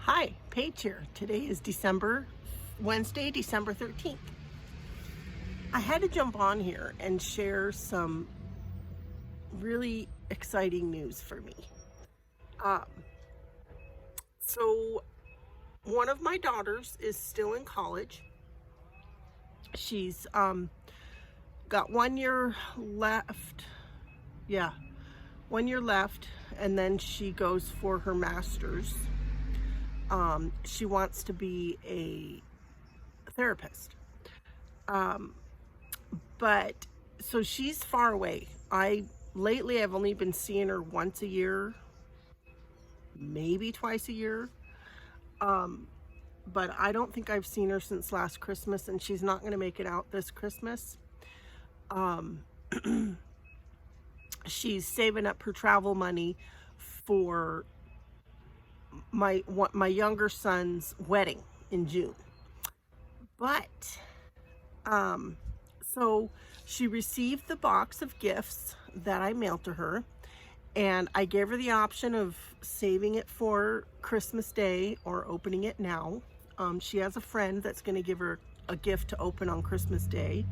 Hi, Paige here. Today is Wednesday, December 13th. I had to jump on here and share some really exciting news for me. Um, so one of my daughters is still in college. She's got 1 year left. Yeah, 1 year left, and then she goes for her master's. She wants to be a therapist. But so she's far away. Lately I've only been seeing her once a year, maybe twice a year. But I don't think I've seen her since last Christmas, and she's not going to make it out this Christmas. She's saving up her travel money for my younger son's wedding in June. But so she received the box of gifts that I mailed to her, and I gave her the option of saving it for Christmas Day or opening it now. She has a friend that's going to give her a gift to open on Christmas Day,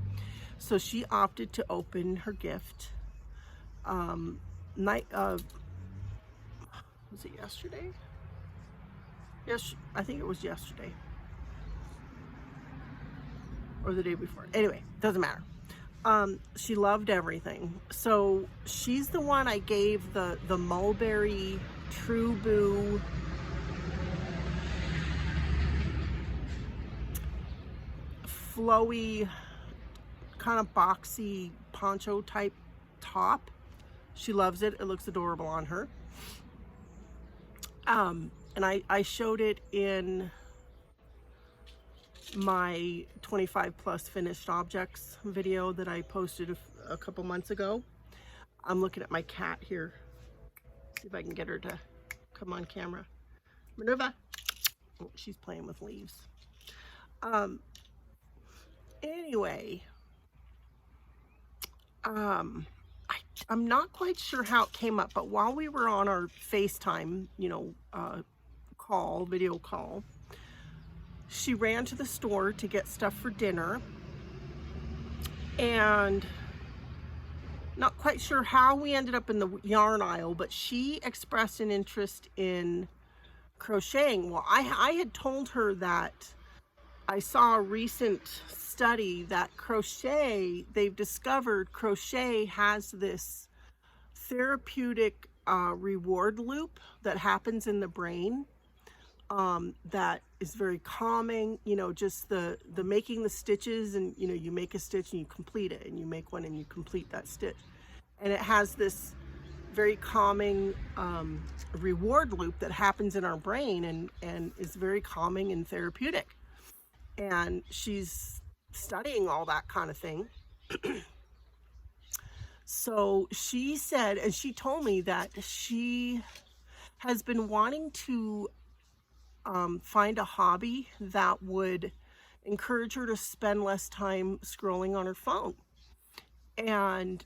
so she opted to open her gift. Was it yesterday? Yes, I think it was yesterday or the day before. Anyway, doesn't matter. She loved everything. So she's the one I gave the mulberry True Boo flowy, kind of boxy poncho type top. She loves it. It looks adorable on her. And I showed it in my 25 plus finished objects video that I posted a couple months ago. I'm looking at my cat here. See if I can get her to come on camera. Minerva. Oh, she's playing with leaves. Anyway, I'm not quite sure how it came up, but while we were on our FaceTime, video call, she ran to the store to get stuff for dinner, and not quite sure how we ended up in the yarn aisle, but she expressed an interest in crocheting. Well, I had told her that I saw a recent study that they've discovered crochet has this therapeutic reward loop that happens in the brain. That is very calming, just the making the stitches, and you make a stitch and you complete it, and you make one and you complete that stitch, and it has this very calming reward loop that happens in our brain, and is very calming and therapeutic. And she's studying all that kind of thing. So she said, and she told me that she has been wanting to find a hobby that would encourage her to spend less time scrolling on her phone. And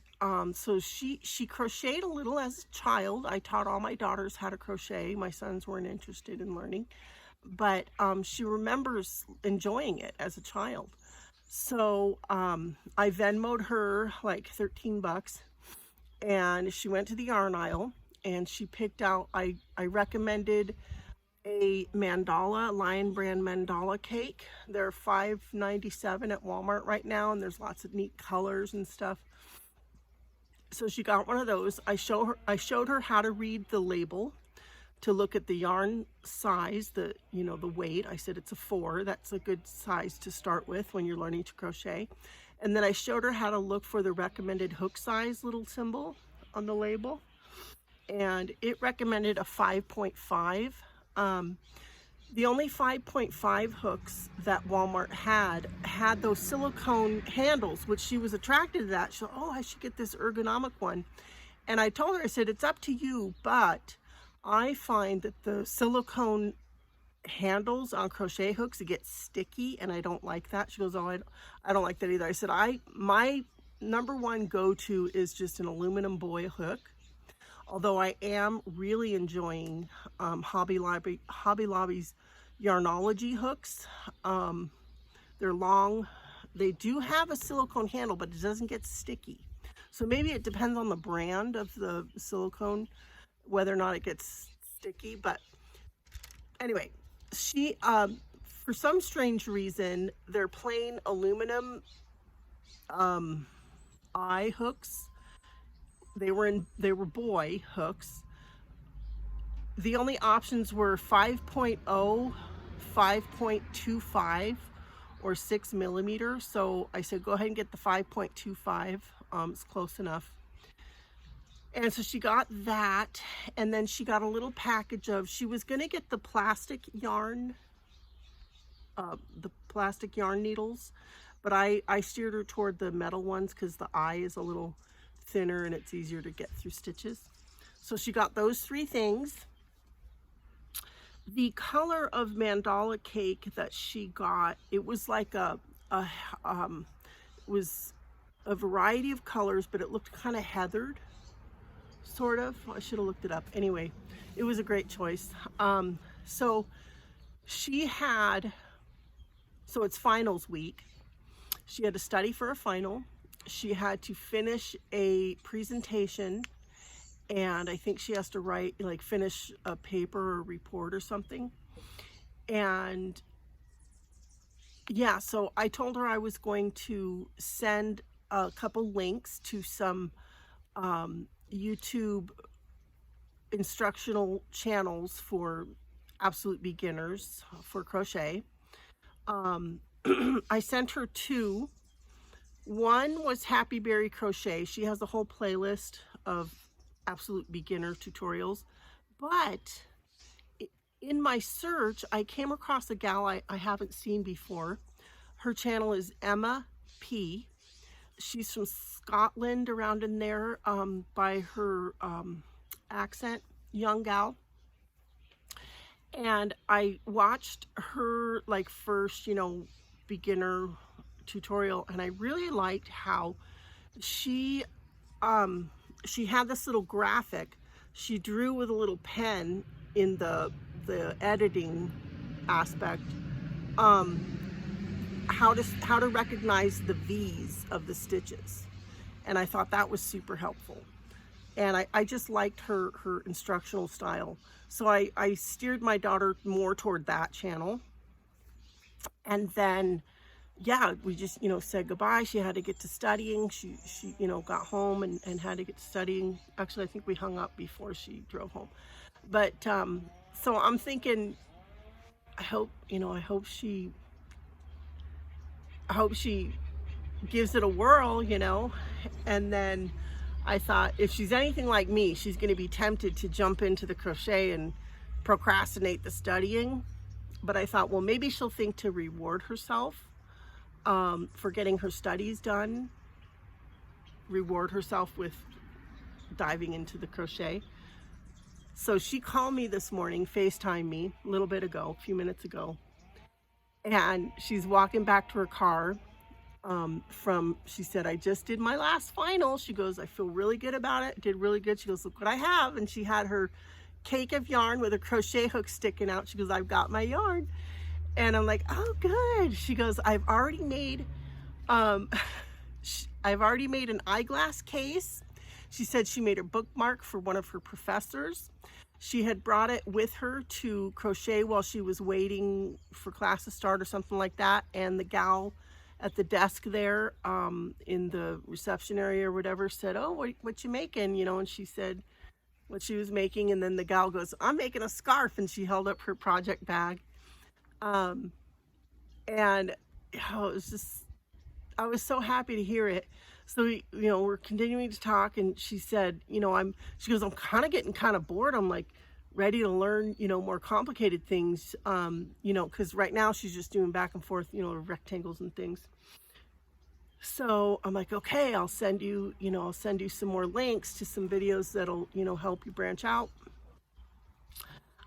so she crocheted a little as a child. I taught all my daughters how to crochet. My sons weren't interested in learning, but she remembers enjoying it as a child. So I Venmo'd her like 13 bucks, and she went to the yarn aisle and she picked out, I recommended a mandala, Lion Brand mandala cake. They're $5.97 at Walmart right now, and there's lots of neat colors and stuff. So she got one of those. I showed her how to read the label, to look at the yarn size, the weight. I said it's a 4. That's a good size to start with when you're learning to crochet. And then I showed her how to look for the recommended hook size little symbol on the label, and it recommended a 5.5. The only 5.5 hooks that Walmart had those silicone handles, which she was attracted to that. She said, oh, I should get this ergonomic one. And I told her, I said, it's up to you, but I find that the silicone handles on crochet hooks, it gets sticky, and I don't like that. She goes, oh, I don't like that either. I said, my number one go-to is just an aluminum boy hook. Although I am really enjoying Hobby Lobby's Yarnology hooks. They're long. They do have a silicone handle, but it doesn't get sticky. So maybe it depends on the brand of the silicone, whether or not it gets sticky. But anyway, she, for some strange reason, they're plain aluminum eye hooks. They were boy hooks. The only options were 5.0, 5.25, or 6 millimeter. So I said, go ahead and get the 5.25. It's close enough. And so she got that, and then she got a little package of, she was gonna get the plastic yarn needles, but I steered her toward the metal ones because the eye is a little thinner and it's easier to get through stitches. So she got those 3 things. The color of mandala cake that she got, it was like was a variety of colors, but it looked kind of heathered, sort of. I should have looked it up. Anyway, it was a great choice. So she had, so it's finals week. She had to study for a final. She had to finish a presentation, and I think she has to write, like, finish a paper or report or something. And yeah, so I told her I was going to send a couple links to some YouTube instructional channels for absolute beginners for crochet. I sent her 2. One was Happy Berry Crochet. She has a whole playlist of absolute beginner tutorials, but in my search I came across a gal I haven't seen before. Her channel is Emma P. She's from Scotland, around in there, by her accent, young gal. And I watched her, like, first, beginner tutorial, and I really liked how she had this little graphic she drew with a little pen in the editing aspect, how to recognize the V's of the stitches, and I thought that was super helpful. And I just liked her instructional style, so I steered my daughter more toward that channel. And then, yeah, we just, said goodbye. She had to get to studying. She got home and had to get to studying. Actually, I think we hung up before she drove home. But so I'm thinking, I hope she gives it a whirl, and then I thought, if she's anything like me, she's going to be tempted to jump into the crochet and procrastinate the studying. But I thought, well, maybe she'll think to reward herself for getting her studies done, reward herself with diving into the crochet. So she called me this morning, FaceTimed me a little bit ago, a few minutes ago, and she's walking back to her car she said, I just did my last final. She goes, I feel really good about it. Did really good. She goes, look what I have. And she had her cake of yarn with a crochet hook sticking out. She goes, I've got my yarn. And I'm like, oh, good. She goes, I've already made an eyeglass case. She said she made a bookmark for one of her professors. She had brought it with her to crochet while she was waiting for class to start or something like that. And the gal at the desk there, in the reception area or whatever, said, oh, what you making? And she said what she was making. And then the gal goes, I'm making a scarf. And she held up her project bag. And it was just, I was so happy to hear it. So we're continuing to talk, and she said, she goes, I'm kind of getting kind of bored. I'm like ready to learn, more complicated things, because right now she's just doing back and forth, rectangles and things. So I'm like, okay, I'll send you some more links to some videos that'll, help you branch out.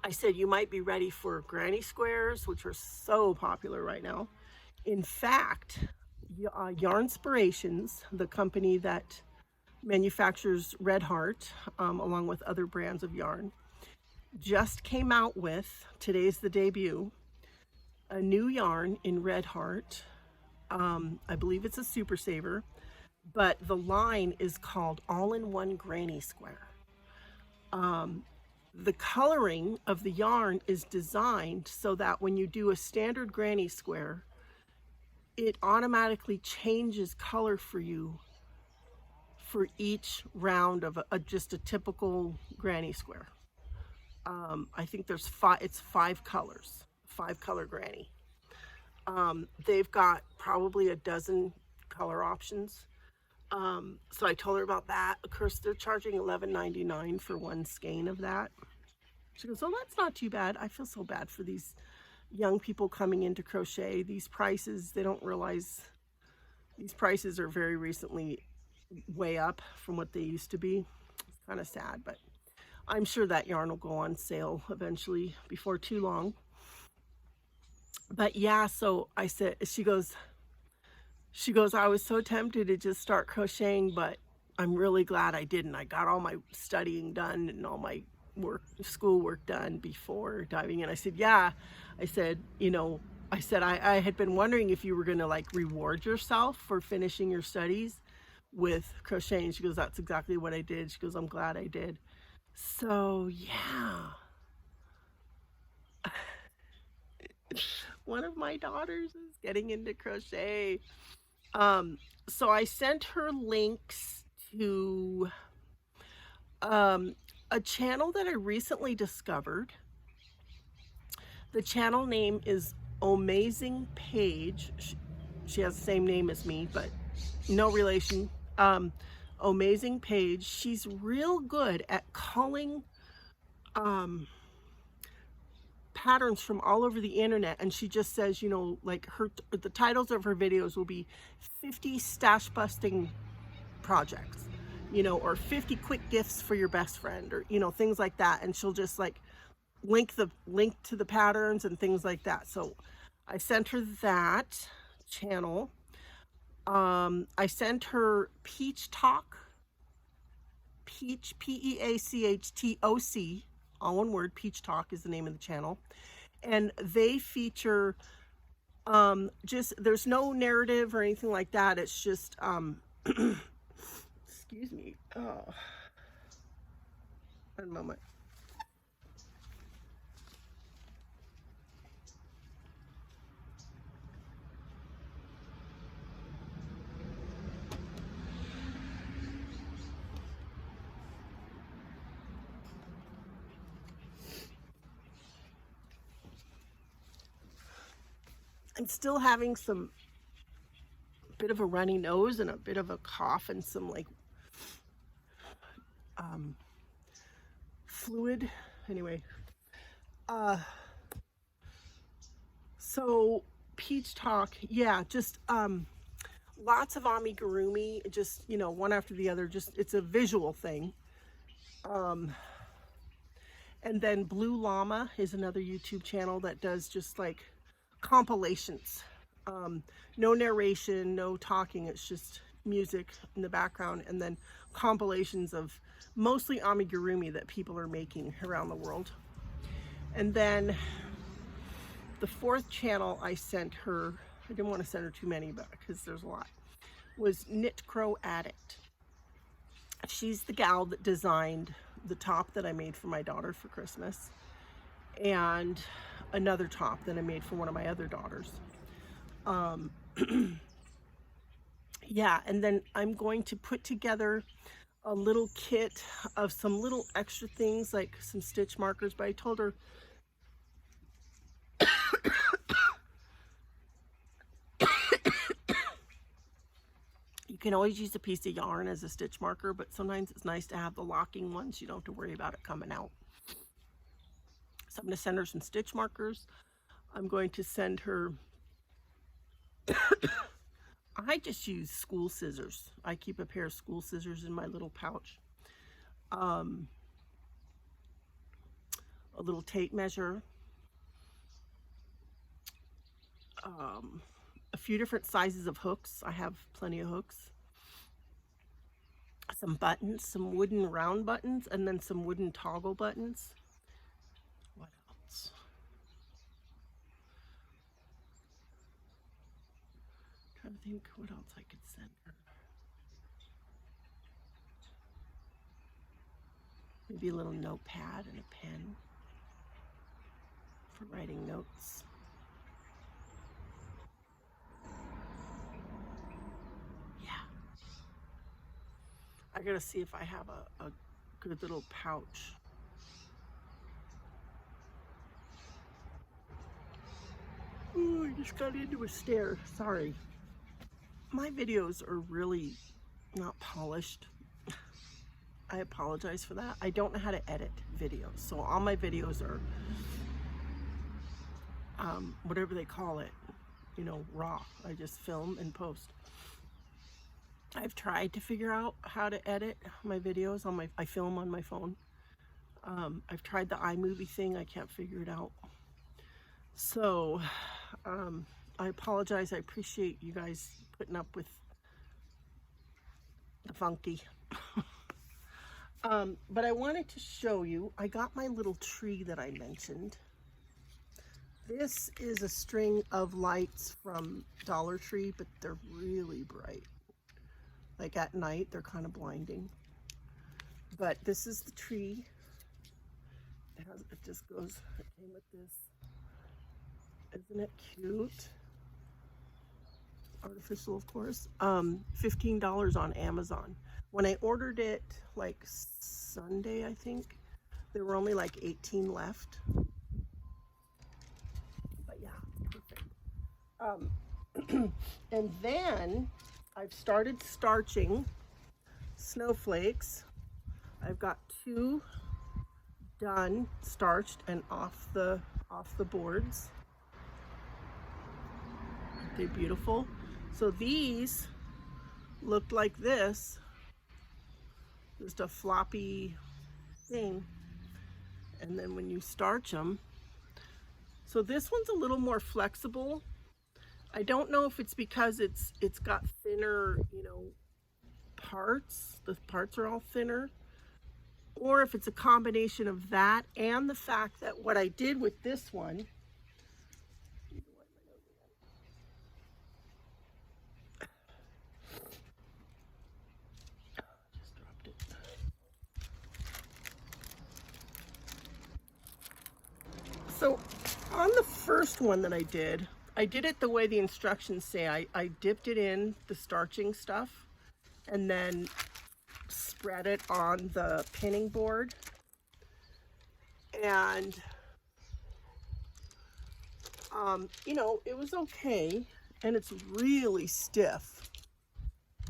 I said, you might be ready for granny squares, which are so popular right now. In fact, Yarnspirations, the company that manufactures Red Heart, along with other brands of yarn, just came out with, today's the debut, a new yarn in Red Heart. I believe it's a Super Saver, but the line is called All-in-One Granny Square. The coloring of the yarn is designed so that when you do a standard granny square, it automatically changes color for you for each round of just a typical granny square. I think there's it's 5 colors, 5-color granny. They've got probably a dozen color options. So I told her about that. Of course, they're charging $11.99 for one skein of that. She goes, oh, that's not too bad. I feel so bad for these young people coming into crochet. These prices, they don't realize these prices are very recently way up from what they used to be. It's kind of sad, but I'm sure that yarn will go on sale eventually before too long. But yeah, so I said, she goes, I was so tempted to just start crocheting, but I'm really glad I didn't. I got all my studying done and all my schoolwork done before diving in. I said, yeah. I said, I had been wondering if you were going to like reward yourself for finishing your studies with crocheting. She goes, that's exactly what I did. She goes, I'm glad I did. So yeah. One of my daughters is getting into crochet. So I sent her links to a channel that I recently discovered. The channel name is Amazing Page. She has the same name as me, but no relation. Amazing Page. She's real good at culling patterns from all over the internet, and she just says, like the titles of her videos will be 50 stash busting projects, or 50 quick gifts for your best friend, or things like that, and she'll just like link to the patterns and things like that. So I sent her that channel. I sent her Peach Talk, Peach, Peachtoc, all one word. Peach Talk is the name of the channel, and they feature just, there's no narrative or anything like that. It's just excuse me, oh, one moment. I'm still having some bit of a runny nose and a bit of a cough and some like fluid. Anyway, so Peach Talk, yeah, just lots of amigurumi, just one after the other. Just, it's a visual thing. And then Blue Llama is another YouTube channel that does just like compilations. No narration, no talking, it's just music in the background, and then compilations of mostly amigurumi that people are making around the world. And then the 4th channel I sent her, I didn't want to send her too many, but because there's a lot, was Knit Crow Addict. She's the gal that designed the top that I made for my daughter for Christmas, and another top that I made for one of my other daughters. Yeah, and then I'm going to put together a little kit of some little extra things like some stitch markers, but I told her you can always use a piece of yarn as a stitch marker, but sometimes it's nice to have the locking ones. You don't have to worry about it coming out. So I'm going to send her some stitch markers. I'm going to send her I just use school scissors. I keep a pair of school scissors in my little pouch. A little tape measure. A few different sizes of hooks. I have plenty of hooks. some buttons, some wooden round buttons, and then some wooden toggle buttons. What else? Trying to think what else I could send her. Maybe a little notepad and a pen for writing notes. Yeah. I gotta see if I have a good little pouch. Ooh, I just got into a stair. Sorry. My videos are really not polished. I apologize for that. I don't know how to edit videos. So all my videos are, whatever they call it, you know, raw. I just film and post. I've tried to figure out how to edit my videos on I film on my phone. I've tried the iMovie thing. I can't figure it out. So, I apologize. I appreciate you guys putting up with the funky. But I wanted to show you, I got my little tree that I mentioned. This is a string of lights from Dollar Tree, but they're really bright. Like at night, they're kind of blinding. But this is the tree. It just goes, it came with this. Isn't it cute? Artificial, of course. $15 on Amazon. When I ordered it like Sunday, I think, there were only like 18 left. But yeah, perfect. And then I've started starching snowflakes. I've got 2 done, starched and off the boards. Aren't they beautiful? So these looked like this, just a floppy thing. And then when you starch them, so this one's a little more flexible. I don't know if it's because it's got thinner, you know, parts. The parts are all thinner, or if it's a combination of that and the fact that what I did with this one, just dropped it. So on the first one that I did it the way the instructions say. I dipped it in the starching stuff and then spread it on the pinning board. And, you know, it was okay. And it's really stiff.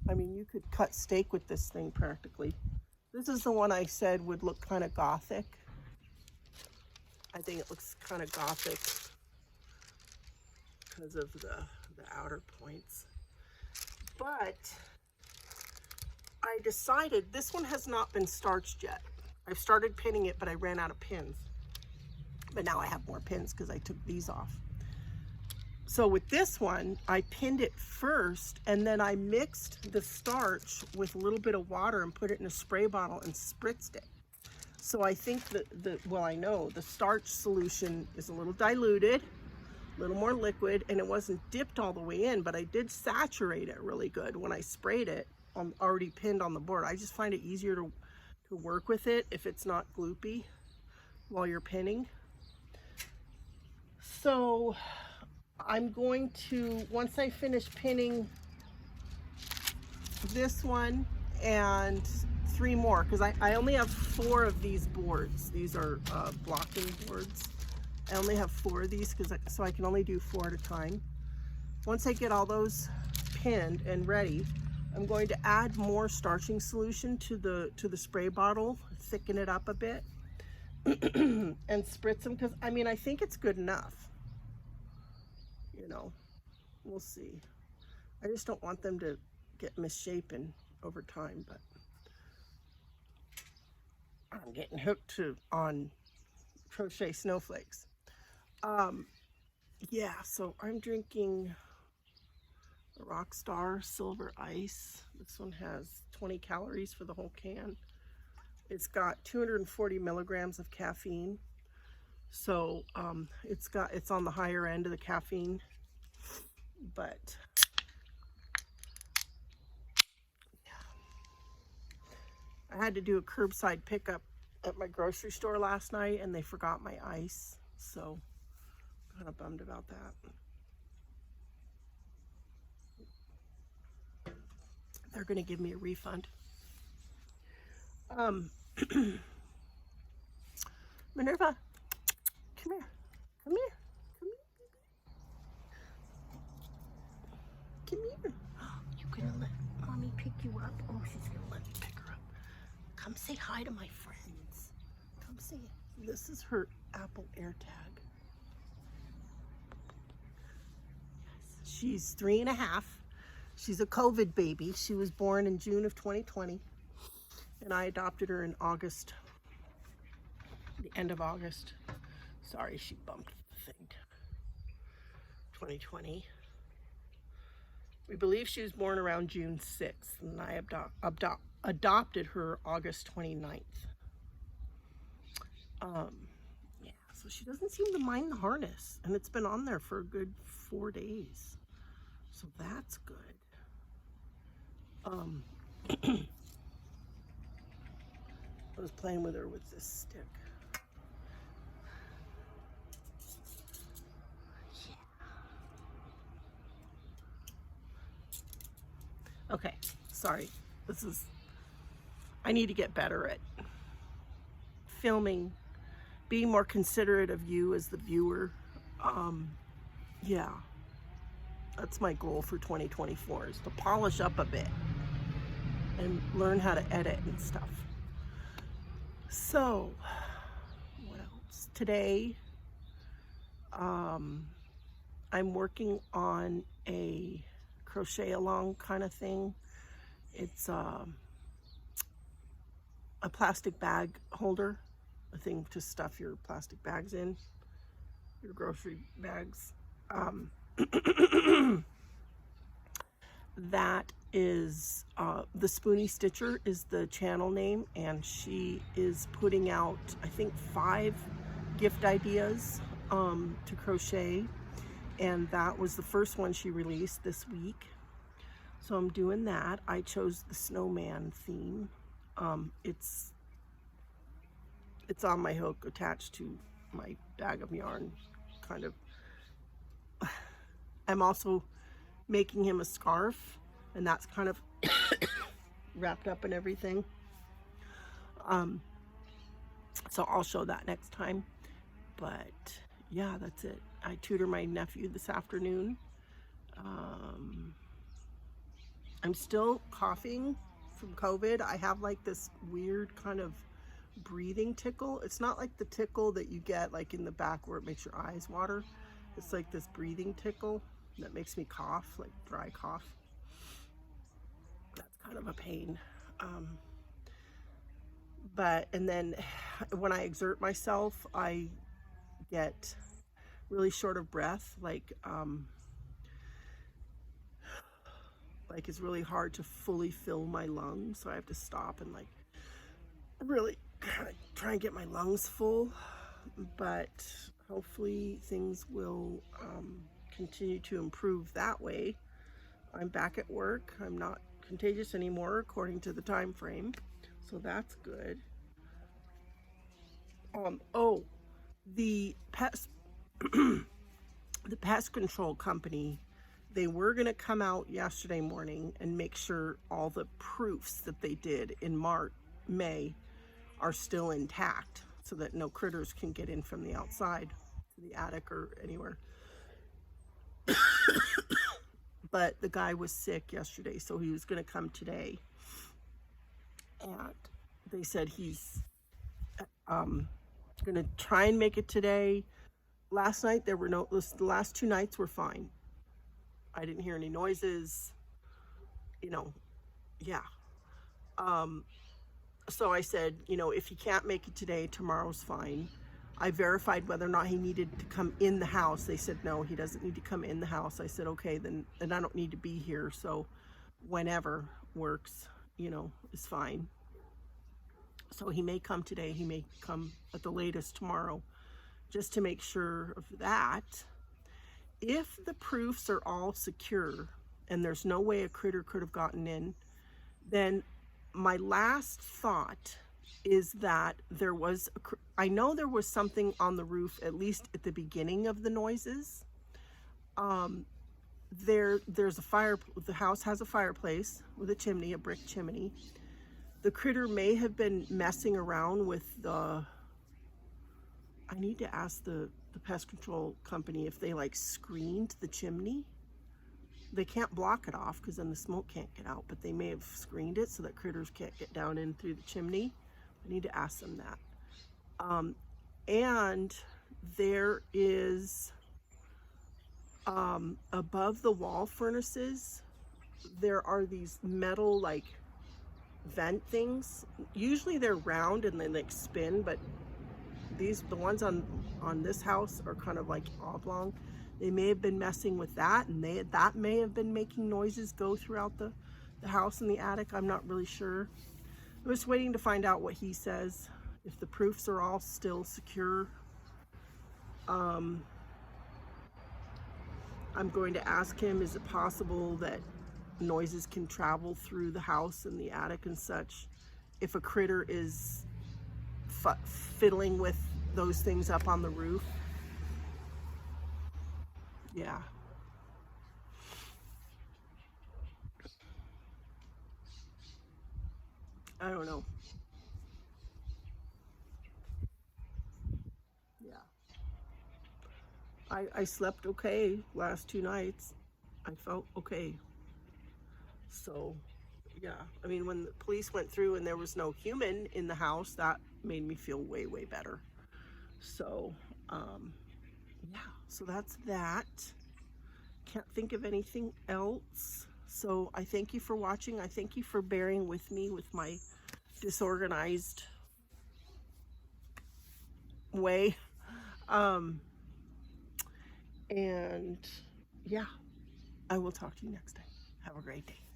I mean, you could cut steak with this thing practically. This is the one I said would look kind of gothic. I think it looks kind of gothic because of the outer points. But I decided this one has not been starched yet. I've started pinning it, but I ran out of pins. But now I have more pins because I took these off. So with this one, I pinned it first, and then I mixed the starch with a little bit of water and put it in a spray bottle and spritzed it. So I think well, I know the starch solution is a little diluted, a little more liquid, and it wasn't dipped all the way in, but I did saturate it really good when I sprayed it on already pinned on the board. I just find it easier to work with it if it's not gloopy while you're pinning. So I'm going to, once I finish pinning this one and 3 more, because I only have 4 of these boards. These are blocking boards. I only have 4 of these so I can only do 4 at a time. Once I get all those pinned and ready, I'm going to add more starching solution to the spray bottle, thicken it up a bit, and spritz them, because I mean, I think it's good enough. You know, we'll see. I just don't want them to get misshapen over time, but I'm getting hooked on crochet snowflakes. Yeah, so I'm drinking The Rockstar Silver Ice. This one has 20 calories for the whole can. It's got 240 milligrams of caffeine. So it's on the higher end of the caffeine, but I had to do a curbside pickup at my grocery store last night and they forgot my ice. So I'm kind of bummed about that. They're going to give me a refund. Minerva, come here. Come here. Come here. Come here. You're going to let mommy pick you up? Oh, she's going to let me pick her up. Come say hi to my friends. Come say it. This is her Apple AirTag. Yes. She's 3.5. She's a COVID baby. She was born in June of 2020. And I adopted her in August. The end of August. Sorry, she bumped the thing. 2020. We believe she was born around June 6th. And I adopted her August 29th. Yeah, so she doesn't seem to mind the harness, and it's been on there for a good 4 days, so that's good. I was playing with her with this stick. Yeah. Okay, sorry. I need to get better at filming, being more considerate of you as the viewer. Yeah, that's my goal for 2024, is to polish up a bit and learn how to edit and stuff. So, what else? Today, I'm working on a crochet along kind of thing. It's a plastic bag holder, a thing to stuff your plastic bags in, your grocery bags. That is the Spoony Stitcher is the channel name, and she is putting out, I think, 5 gift ideas to crochet, and that was the first one she released this week. So I'm doing that. I chose the snowman theme. It's on my hook attached to my bag of yarn, kind of. I'm also making him a scarf, and that's kind of wrapped up in everything. So I'll show that next time. But yeah, that's it. I tutor my nephew this afternoon. I'm still coughing from COVID. I have like this weird kind of breathing tickle. It's not like the tickle that you get like in the back where it makes your eyes water. It's like this breathing tickle that makes me cough, like dry cough. That's kind of a pain. And then when I exert myself, I get really short of breath, like it's really hard to fully fill my lungs, so I have to stop and like really kind of try and get my lungs full. But hopefully things will continue to improve that way. I'm back at work. I'm not contagious anymore according to the time frame, so that's good. The pest the pest control company, they were going to come out yesterday morning and make sure all the proofs that they did in May are still intact, so that no critters can get in from the outside to the attic or anywhere. But the guy was sick yesterday, so he was going to come today. And they said he's going to try and make it today. Last night, the last 2 nights were fine. I didn't hear any noises, yeah. So I said, if he can't make it today, tomorrow's fine. I verified whether or not he needed to come in the house. They said, no, he doesn't need to come in the house. I said, okay, then I don't need to be here. So whenever works, you know, is fine. So he may come today. He may come at the latest tomorrow, just to make sure of that. If the proofs are all secure and there's no way a critter could have gotten in, then my last thought is that I know there was something on the roof, at least at the beginning of the noises. There's a fire, the house has a fireplace with a chimney, a brick chimney. The critter may have been messing around with I need to ask the pest control company if they like screened the chimney. They can't block it off because then the smoke can't get out, but they may have screened it so that critters can't get down in through the chimney. I need to ask them that. And there is, above the wall furnaces, there are these metal like vent things. Usually they're round and they like spin, but the ones on this house are kind of like oblong. They may have been messing with that, and that may have been making noises go throughout the house and the attic. I'm not really sure. I'm just waiting to find out what he says, if the proofs are all still secure. I'm going to ask him, is it possible that noises can travel through the house and the attic and such if a critter is fiddling with those things up on the roof? Yeah. I don't know. Yeah. I slept okay last 2 nights. I felt okay. So, yeah. I mean, when the police went through and there was no human in the house, that made me feel way, way better. So, yeah. So that's that. Can't think of anything else. So I thank you for watching. I thank you for bearing with me with my disorganized way. And yeah, I will talk to you next time. Have a great day.